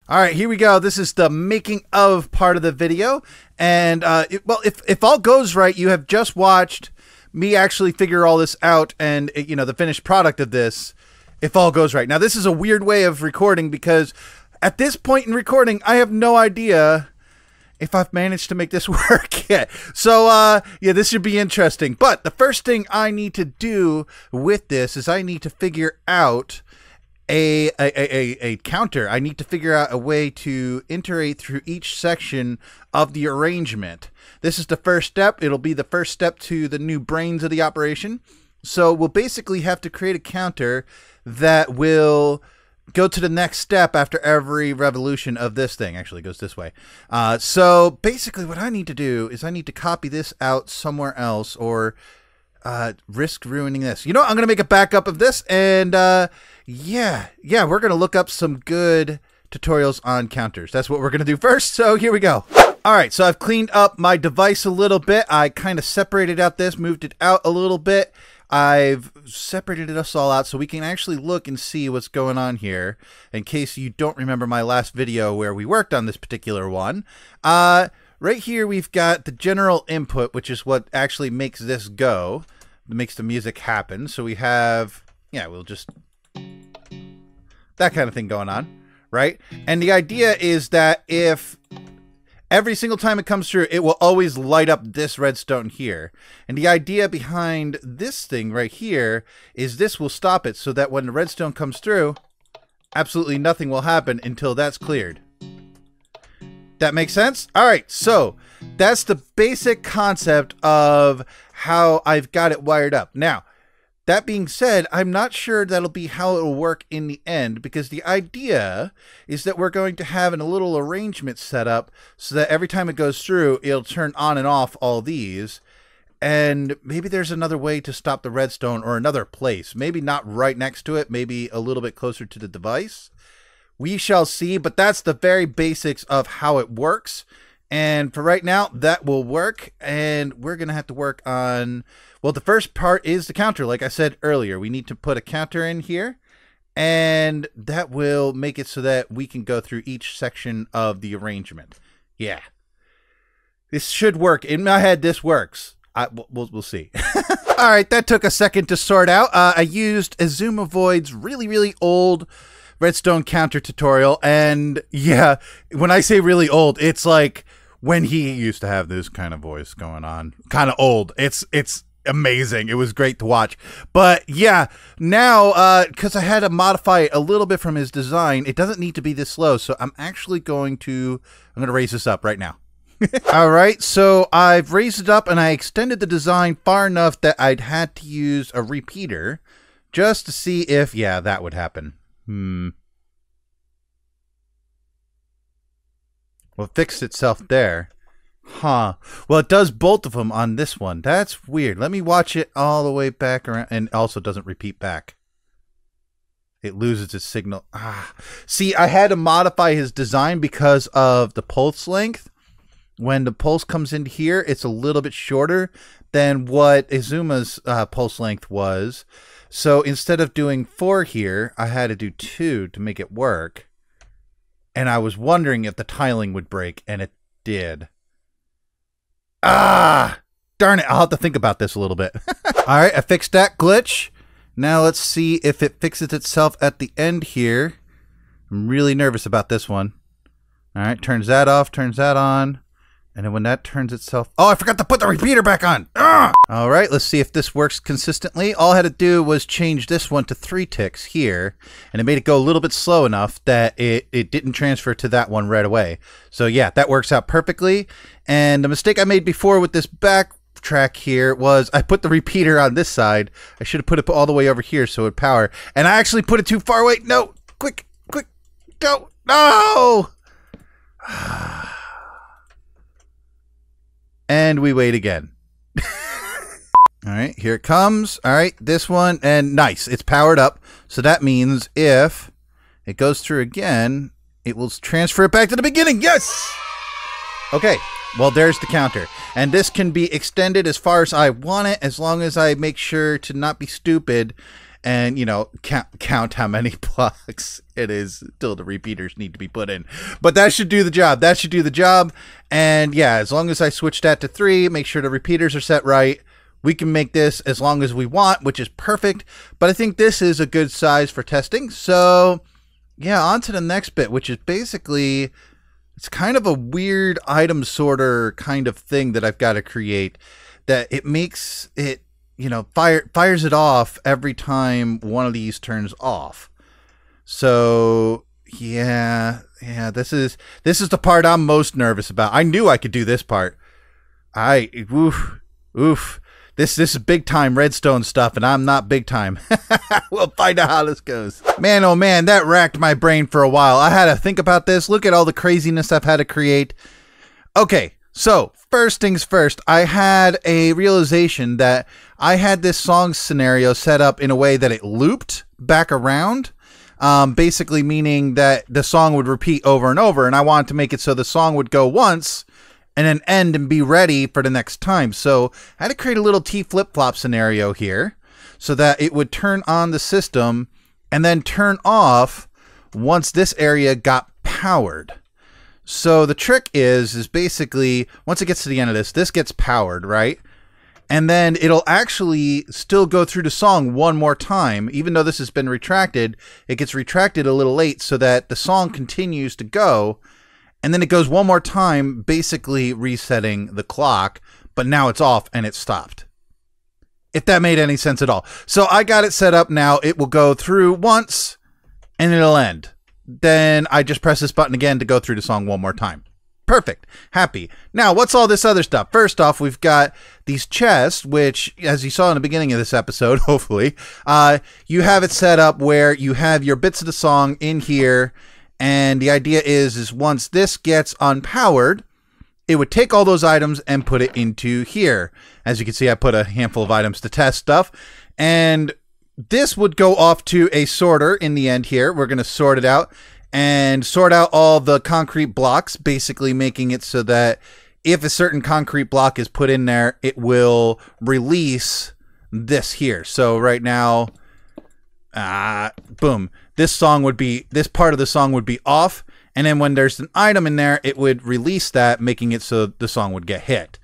All right, here we go. This is the making of part of the video. And, if all goes right, you have just watched me actually figure all this out and, the finished product of this, if all goes right. Now, this is a weird way of recording because at this point in recording, I have no idea if I've managed to make this work yet. So, this should be interesting. But the first thing I need to do with this is I need to figure out a counter. I need to figure out a way to iterate through each section of the arrangement. This is the first step. It'll be the first step to the new brains of the operation. So we'll basically have to create a counter that will go to the next step after every revolution of this thing. Actually, it goes this way. So basically what I need to do is I need to copy this out somewhere else or risk ruining this. You know what? I'm going to make a backup of this and yeah, we're going to look up some good tutorials on counters. That's what we're going to do first. So here we go. All right, so I've cleaned up my device a little bit. I kind of separated out this, moved it out a little bit. I've separated us all out so we can actually look and see what's going on here in case you don't remember my last video where we worked on this particular one. Right here, we've got the general input, which is what actually makes this go, makes the music happen. So we have, we'll just, that kind of thing going on, right? And the idea is that if every single time it comes through, it will always light up this redstone here. And the idea behind this thing right here is this will stop it so that when the redstone comes through, absolutely nothing will happen until that's cleared. That makes sense? All right, so that's the basic concept of how I've got it wired up. Now, that being said, I'm not sure that'll be how it'll work in the end because the idea is that we're going to have a little arrangement set up so that every time it goes through, it'll turn on and off all these. And maybe there's another way to stop the redstone or another place. Maybe not right next to it, maybe a little bit closer to the device. We shall see, but that's the very basics of how it works. And for right now, that will work. And we're going to have to work on, well, the first part is the counter. Like I said earlier, we need to put a counter in here. And that will make it so that we can go through each section of the arrangement. Yeah. This should work. In my head, this works. We'll see. All right, that took a second to sort out. I used Azumavoid's really old redstone counter tutorial, and yeah, when I say really old, it's like when he used to have this kind of voice going on, kind of old. It's amazing. It was great to watch. But yeah, now because I had to modify it a little bit from his design, it doesn't need to be this slow. So I'm going to raise this up right now. All right, so I've raised it up and I extended the design far enough that I'd had to use a repeater just to see if that would happen. Well, it fixed itself there. Huh. Well, it does both of them on this one. That's weird. Let me watch it all the way back around. And also doesn't repeat back. It loses its signal. See, I had to modify his design because of the pulse length. When the pulse comes into here, it's a little bit shorter than what Izuma's pulse length was. So instead of doing 4 here, I had to do 2 to make it work. And I was wondering if the tiling would break, and it did. Darn it. I'll have to think about this a little bit. All right, I fixed that glitch. Now let's see if it fixes itself at the end here. I'm really nervous about this one. All right, turns that off, turns that on. And then when that turns itself... Oh, I forgot to put the repeater back on. All right, let's see if this works consistently. All I had to do was change this one to 3 ticks here. And it made it go a little bit slow enough that it didn't transfer to that one right away. So yeah, that works out perfectly. And the mistake I made before with this backtrack here was I put the repeater on this side. I should have put it all the way over here so it would power. And I actually put it too far away. No, quick, go. No! And we wait again. All right, here it comes. All right, this one, and nice, it's powered up. So that means if it goes through again, it will transfer it back to the beginning. Yes! Okay, well, there's the counter. And this can be extended as far as I want it, as long as I make sure to not be stupid and, you know, count how many blocks it is till the repeaters need to be put in. But that should do the job. That should do the job. And yeah, as long as I switch that to 3, make sure the repeaters are set right, we can make this as long as we want, which is perfect. But I think this is a good size for testing. So yeah, on to the next bit, which is basically, it's kind of a weird item sorter kind of thing that I've got to create, that it makes it, you know, fires it off every time one of these turns off. So yeah, this is the part I'm most nervous about. I knew I could do this part. Oof. This is big time Redstone stuff, and I'm not big time. We'll find out how this goes. Man, oh man, that racked my brain for a while. I had to think about this. Look at all the craziness I've had to create. Okay, so first things first, I had a realization that I had this song scenario set up in a way that it looped back around. Basically meaning that the song would repeat over and over, and I wanted to make it so the song would go once and then end and be ready for the next time. So I had to create a little T flip-flop scenario here so that it would turn on the system and then turn off once this area got powered. So the trick is basically, once it gets to the end of this gets powered, right? And then it'll actually still go through the song one more time. Even though this has been retracted, it gets retracted a little late so that the song continues to go. And then it goes one more time, basically resetting the clock. But now it's off and it's stopped. If that made any sense at all. So I got it set up now. It will go through once and it'll end. Then I just press this button again to go through the song one more time. Perfect. Happy. Now, what's all this other stuff? First off, we've got these chests, which, as you saw in the beginning of this episode, hopefully, you have it set up where you have your bits of the song in here. And the idea is once this gets unpowered, it would take all those items and put it into here. As you can see, I put a handful of items to test stuff. And this would go off to a sorter in the end here. We're going to sort it out and sort out all the concrete blocks, basically making it so that if a certain concrete block is put in there, it will release this here. So right now, boom, this part of the song would be off. And then when there's an item in there, it would release that, making it so the song would get hit.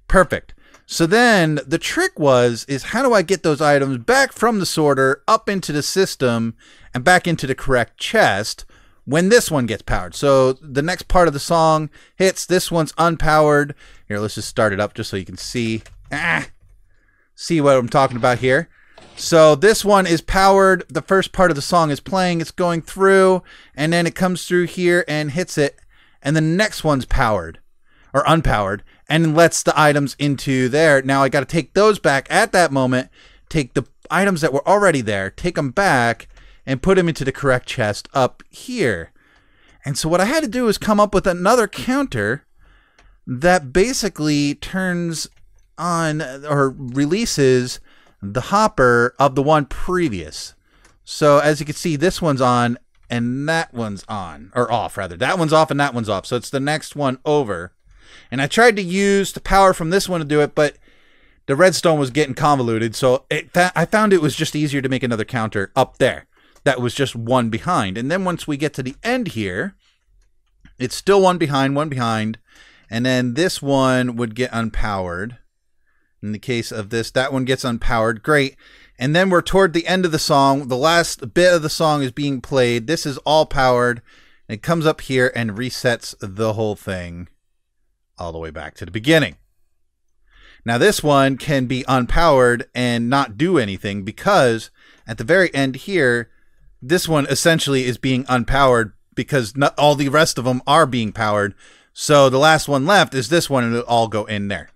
Perfect. So then the trick is how do I get those items back from the sorter up into the system and back into the correct chest when this one gets powered? So the next part of the song hits, this one's unpowered. Here, let's just start it up just so you can see what I'm talking about here. So this one is powered. The first part of the song is playing. It's going through, and then it comes through here and hits it. And the next one's powered or unpowered and lets the items into there. Now I got to take those back at that moment, take the items that were already there, take them back and put them into the correct chest up here. And so what I had to do is come up with another counter that basically turns on or releases the hopper of the one previous. So as you can see, this one's on and that one's on, or off rather. That one's off and that one's off. So it's the next one over. And I tried to use the power from this one to do it, but the redstone was getting convoluted. So I found it was just easier to make another counter up there. That was just one behind. And then once we get to the end here, it's still one behind. And then this one would get unpowered. In the case of this, that one gets unpowered. Great. And then we're toward the end of the song. The last bit of the song is being played. This is all powered. It comes up here and resets the whole thing all the way back to the beginning. Now this one can be unpowered and not do anything because at the very end here, this one essentially is being unpowered because not all the rest of them are being powered. So the last one left is this one and it'll all go in there.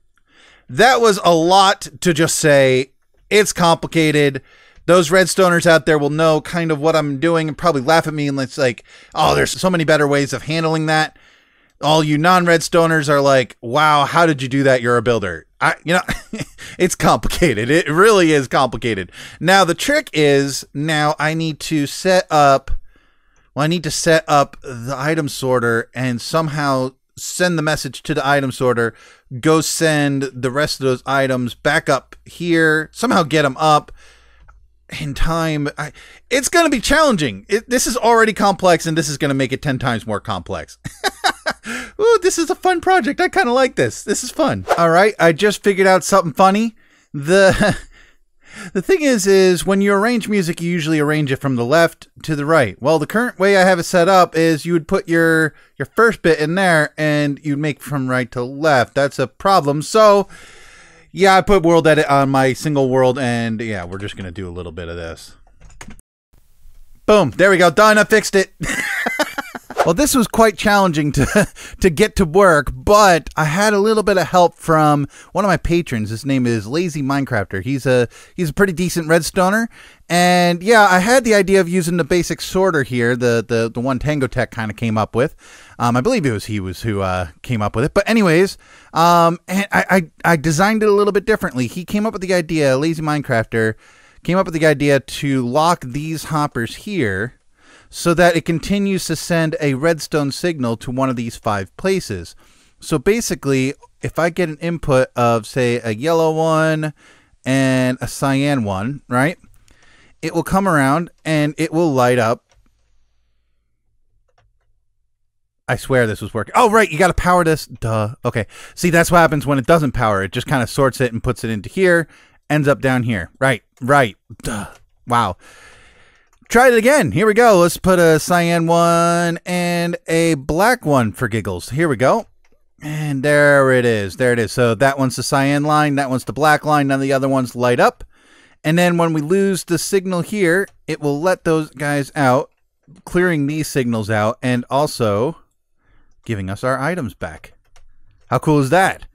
That was a lot to just say. It's complicated. Those Redstoners out there will know kind of what I'm doing and probably laugh at me and it's like, oh, there's so many better ways of handling that. All you non-Redstoners are like, wow, how did you do that? You're a builder. It's complicated. It really is complicated. Now, the trick is now I need to set up, the item sorter and somehow send the message to the item sorter, go send the rest of those items back up here, somehow get them up. in time. It's going to be challenging. This is already complex, and this is going to make it 10 times more complex. Ooh, this is a fun project. I kind of like this. This is fun. All right, I just figured out something funny. The thing is when you arrange music, you usually arrange it from the left to the right. Well, the current way I have it set up is you would put your first bit in there, and you'd make from right to left. That's a problem. So, yeah, I put world edit on my single world, and yeah, we're just going to do a little bit of this. Boom. There we go. Done. I fixed it. Well, this was quite challenging to get to work, but I had a little bit of help from one of my patrons. His name is Lazy Minecrafter. He's a pretty decent redstoner, and yeah, I had the idea of using the basic sorter here, the one Tango Tech kind of came up with. I believe he was who came up with it. But anyways, and I designed it a little bit differently. He came up with the idea. Lazy Minecrafter came up with the idea to lock these hoppers here, so that it continues to send a redstone signal to one of these 5 places. So basically, if I get an input of, say, a yellow one and a cyan one, right? It will come around and it will light up. I swear this was working. Oh, right, you got to power this. Duh. Okay. See, that's what happens when it doesn't power. It just kind of sorts it and puts it into here, ends up down here. Right. Duh. Wow. Try it again. Here we go. Let's put a cyan one and a black one for giggles. Here we go. And there it is. There it is. So that one's the cyan line. That one's the black line. None of the other ones light up. And then when we lose the signal here, it will let those guys out, clearing these signals out and also giving us our items back. How cool is that?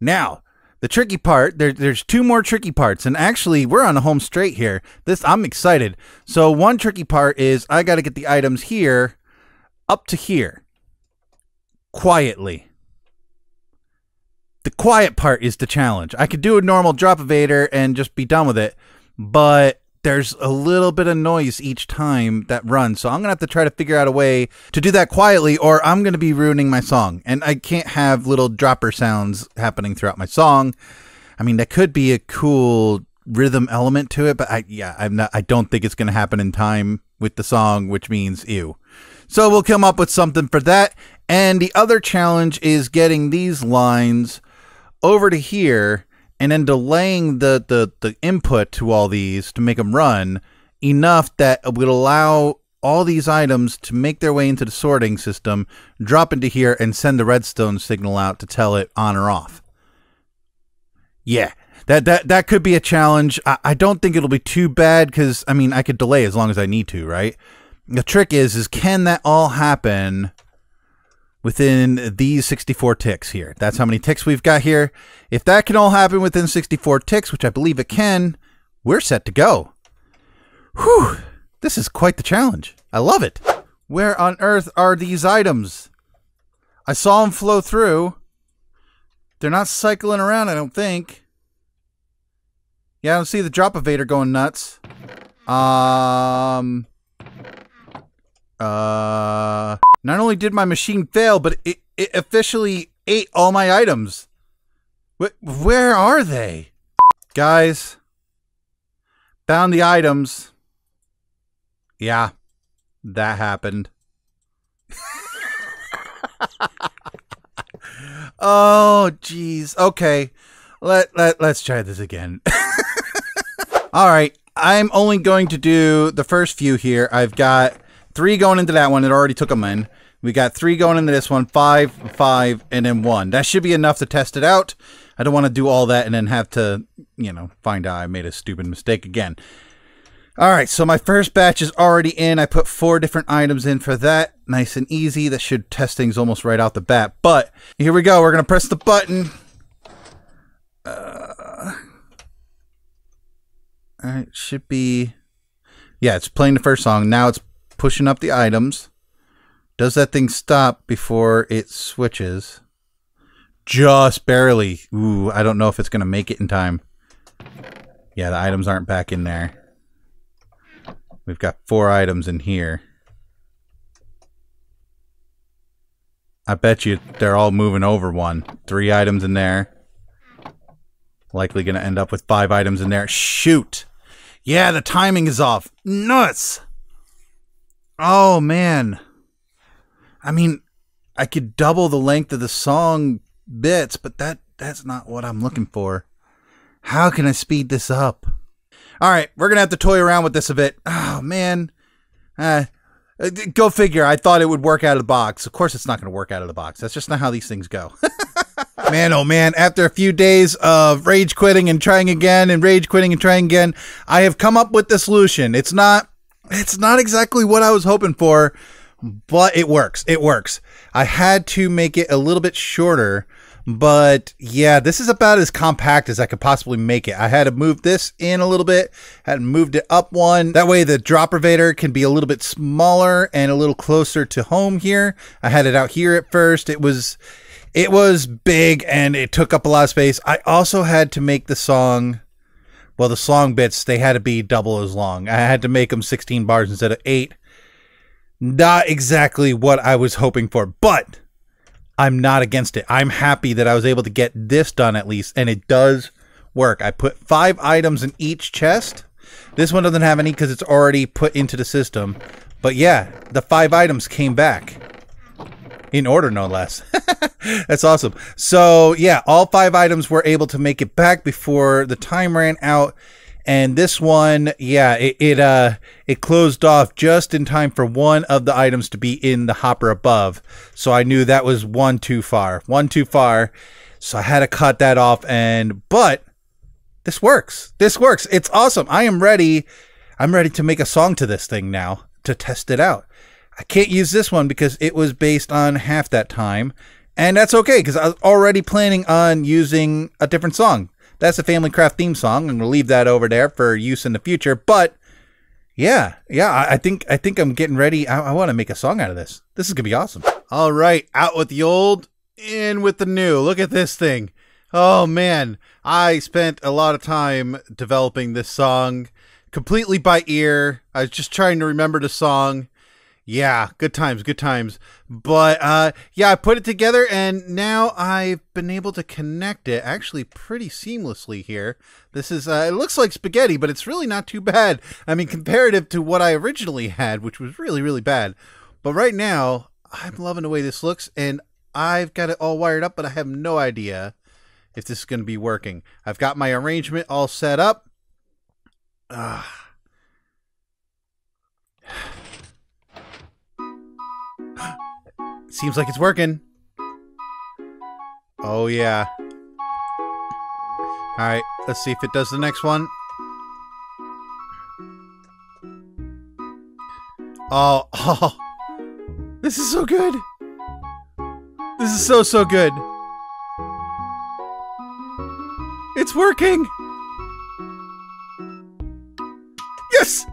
Now, the tricky part, there's 2 more tricky parts, and actually we're on a home straight here. I'm excited. So one tricky part is I got to get the items here up to here quietly. The quiet part is the challenge. I could do a normal drop evader and just be done with it, but there's a little bit of noise each time that runs. So I'm going to have to try to figure out a way to do that quietly, or I'm going to be ruining my song. And I can't have little dropper sounds happening throughout my song. I mean, that could be a cool rhythm element to it, but I don't think it's going to happen in time with the song, which means ew. So we'll come up with something for that. And the other challenge is getting these lines over to here, and then delaying the input to all these to make them run enough that it would allow all these items to make their way into the sorting system, drop into here, and send the redstone signal out to tell it on or off. Yeah, that could be a challenge. I don't think it'll be too bad because, I mean, I could delay as long as I need to, right? The trick is can that all happen within these 64 ticks here? That's how many ticks we've got here. If that can all happen within 64 ticks, which I believe it can, we're set to go. Whew, this is quite the challenge. I love it. Where on earth are these items? I saw them flow through. They're not cycling around, I don't think. Yeah, I don't see the drop evader going nuts. Not only did my machine fail, but it officially ate all my items. Where are they? Guys, found the items. Yeah, that happened. Oh, geez. Okay, let's try this again. All right, I'm only going to do the first few here. I've got 3 going into that one. It already took them in. We got 3 going into this one, 5, 5, and then 1. That should be enough to test it out. I don't want to do all that and then have to, you know, find out I made a stupid mistake again. All right, so my first batch is already in. I put 4 different items in for that. Nice and easy. That should test things almost right out the bat. But here we go. We're going to press the button. All right, should be... Yeah, it's playing the first song. Now it's pushing up the items. Does that thing stop before it switches? Just barely. Ooh, I don't know if it's going to make it in time. Yeah, the items aren't back in there. We've got 4 items in here. I bet you they're all moving over 1. 3 items in there. Likely going to end up with 5 items in there. Shoot! Yeah, the timing is off. Nuts. Oh, man. I mean, I could double the length of the song bits, but that's not what I'm looking for. How can I speed this up? All right, we're going to have to toy around with this a bit. Oh, man. Go figure. I thought it would work out of the box. Of course, it's not going to work out of the box. That's just not how these things go. Man, oh man, after a few days of rage quitting and trying again and rage quitting and trying again, I have come up with the solution. It's not exactly what I was hoping for, but it works. It works. I had to make it a little bit shorter, but yeah, this is about as compact as I could possibly make it. I had to move this in a little bit, had moved it up one. That way the drop Vader can be a little bit smaller and a little closer to home here. I had it out here at first. It was big and it took up a lot of space. I also had to make the song, well, the song bits, they had to be double as long. I had to make them 16 bars instead of 8. Not exactly what I was hoping for, but I'm not against it. I'm happy that I was able to get this done at least, and it does work. I put 5 items in each chest. This one doesn't have any because it's already put into the system. But yeah, the 5 items came back. In order, no less. That's awesome. So yeah, all 5 items were able to make it back before the time ran out. And this one, yeah, it closed off just in time for one of the items to be in the hopper above. So I knew that was one too far. So I had to cut that off. But this works. This works. It's awesome. I'm ready to make a song to this thing now to test it out. I can't use this one because it was based on half that time. And that's okay because I was already planning on using a different song. That's a Family Craft theme song. I'm going to leave that over there for use in the future. But yeah, I think I'm getting ready. I want to make a song out of this. This is going to be awesome. All right, out with the old, in with the new. Look at this thing. Oh man, I spent a lot of time developing this song completely by ear. I was just trying to remember the song. Yeah, good times, good times. But yeah, I put it together and now I've been able to connect it actually pretty seamlessly here. This is, it looks like spaghetti, but it's really not too bad. I mean, comparative to what I originally had, which was really, really bad. But right now, I'm loving the way this looks and I've got it all wired up, but I have no idea if this is going to be working. I've got my arrangement all set up. Seems like it's working. Oh, yeah. All right, let's see if it does the next one. Oh, this is so good. This is so good. It's working. Yes.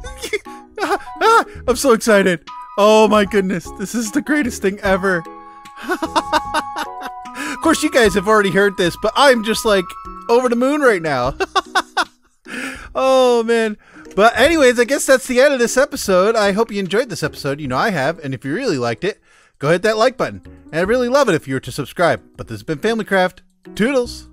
I'm so excited. Oh my goodness, this is the greatest thing ever. Of course, you guys have already heard this, but I'm just like over the moon right now. Oh man. But anyways, I guess that's the end of this episode. I hope you enjoyed this episode. You know I have. And if you really liked it, go hit that like button. And I'd really love it if you were to subscribe. But this has been Family Craft. Toodles.